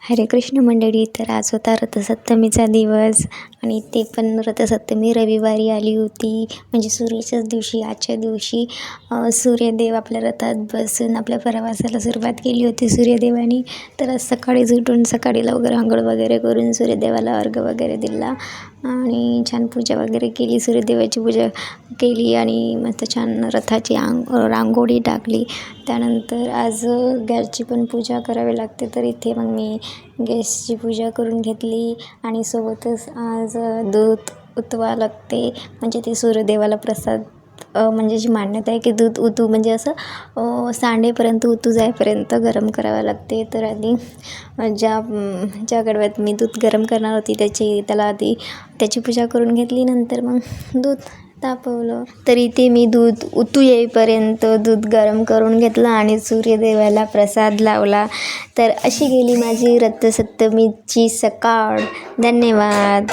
हरे कृष्ण मंडळी. तर आज होता रथसप्तमीचा दिवस आणि ते पण रथसप्तमी रविवारी आली होती, म्हणजे सूर्याच्याच दिवशी. आजच्या दिवशी सूर्यदेव आपल्या रथात बसून आपल्या प्रवासाला सुरुवात केली होती सूर्यदेवानी. तर आज सकाळीच उठून सकाळी लवकर आंघोळ वगैरे करून सूर्यदेवाला अर्घ्य वगैरे दिला आणि छान पूजा वगैरे केली. सूर्यदेवाची पूजा केली आणि मस्त छान रथाची रांगोळी टाकली. त्यानंतर आज गॅसची पण पूजा करावी लागते, तर इथे मग मी गॅसची पूजा करून घेतली आणि सोबतच आज दूध उतवा लागते, म्हणजे ते सूर्यदेवाला प्रसाद म्हणजे अशी मान्यता आहे की दूध उतू म्हणजे असं सांडेपर्यंत उतू जाईपर्यंत गरम करावं लागते. तर आधी ज्या गडव्यात मी दूध गरम करणार होती त्याची पूजा करून घेतली. नंतर मग दूध तापवलं. तर इथे मी दूध उतू येईपर्यंत दूध गरम करून घेतलं आणि सूर्यदेवाला प्रसाद लावला. तर अशी गेली माझी रथसप्तमीची सकाळ. धन्यवाद.